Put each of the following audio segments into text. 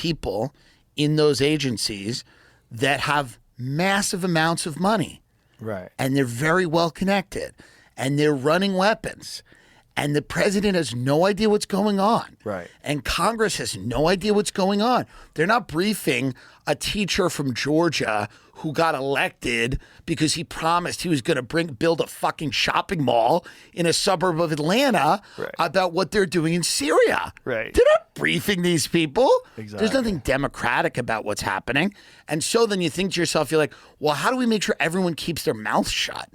people in those agencies that have massive amounts of money. Right. And they're very well connected. And they're running weapons. And the president has no idea what's going on. Right. And Congress has no idea what's going on. They're not briefing a teacher from Georgia who got elected because he promised he was going to build a fucking shopping mall in a suburb of Atlanta about what they're doing in Syria. Right. They're not briefing these people. Exactly. There's nothing democratic about what's happening. And so then you think to yourself, you're like, well, how do we make sure everyone keeps their mouth shut?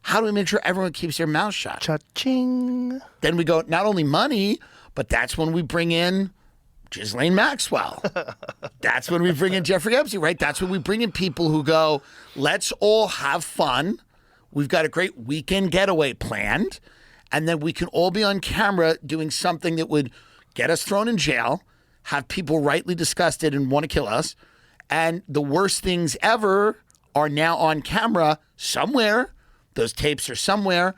How do we make sure everyone keeps their mouth shut? Cha-ching. Then we go, not only money, but that's when we bring in Ghislaine Maxwell. That's when we bring in Jeffrey Epstein, right? That's when we bring in people who go, let's all have fun. We've got a great weekend getaway planned. And then we can all be on camera doing something that would get us thrown in jail, have people rightly disgusted and want to kill us. And the worst things ever are now on camera somewhere. Those tapes are somewhere.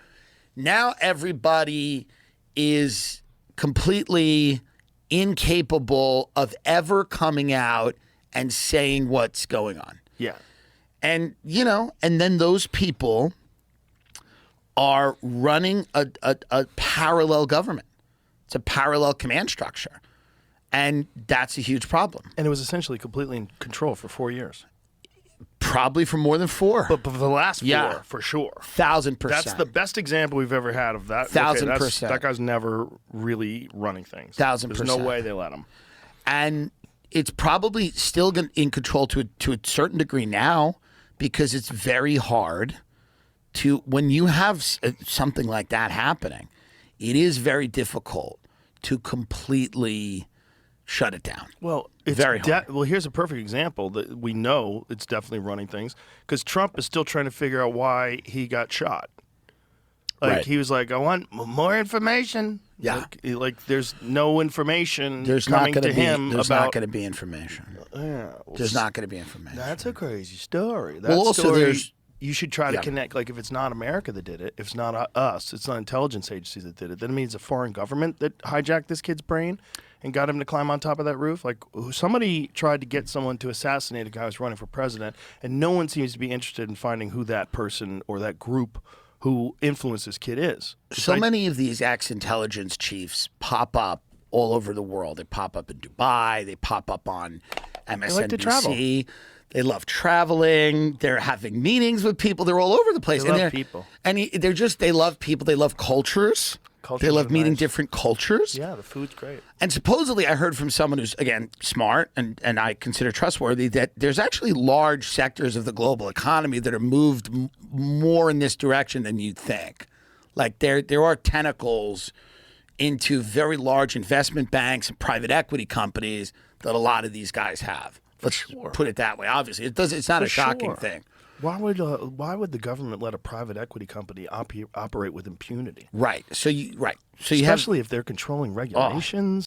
Now everybody is completely incapable of ever coming out and saying what's going on. Yeah. And, you know, and then those people are running a parallel government. It's a parallel command structure. And that's a huge problem. And it was essentially completely in control for 4 years. Probably for more than 4. But for the last 4, for sure. 1,000%. That's the best example we've ever had of that. 1,000%. That guy's never really running things. 1,000%. There's no way they let him. And it's probably still in control to a certain degree now, because it's very hard to, when you have something like that happening, it is very difficult to completely shut it down. Well, it's very hard. Well, here's a perfect example that we know it's definitely running things, because Trump is still trying to figure out why he got shot. Like, he was like, I want more information. Yeah. Like there's no information There's coming not to going to be. him There's about. not going to be information. Yeah, There's not going to be information. That's a crazy story. That Well, also story, there's- you should try to connect. Like, if it's not America that did it, if it's not us, it's not intelligence agencies that did it, then it means a foreign government that hijacked this kid's brain and got him to climb on top of that roof. Like, somebody tried to get someone to assassinate a guy who's running for president, and no one seems to be interested in finding who that person or that group who influenced this kid is. So many of these ex-intelligence chiefs pop up all over the world. They pop up in Dubai. They pop up on MSNBC. They like to travel. They love traveling. They're having meetings with people. They're all over the place. They love people. And they love people. They love cultures. They love meeting different cultures. Yeah, the food's great. And supposedly I heard from someone who's, again, smart and I consider trustworthy, that there's actually large sectors of the global economy that are moved more in this direction than you'd think. Like there are tentacles into very large investment banks and private equity companies that a lot of these guys have. Let's put it that way. Obviously, it's not a shocking thing. Why would the government let a private equity company operate with impunity? Right. So you Especially if they're controlling regulations.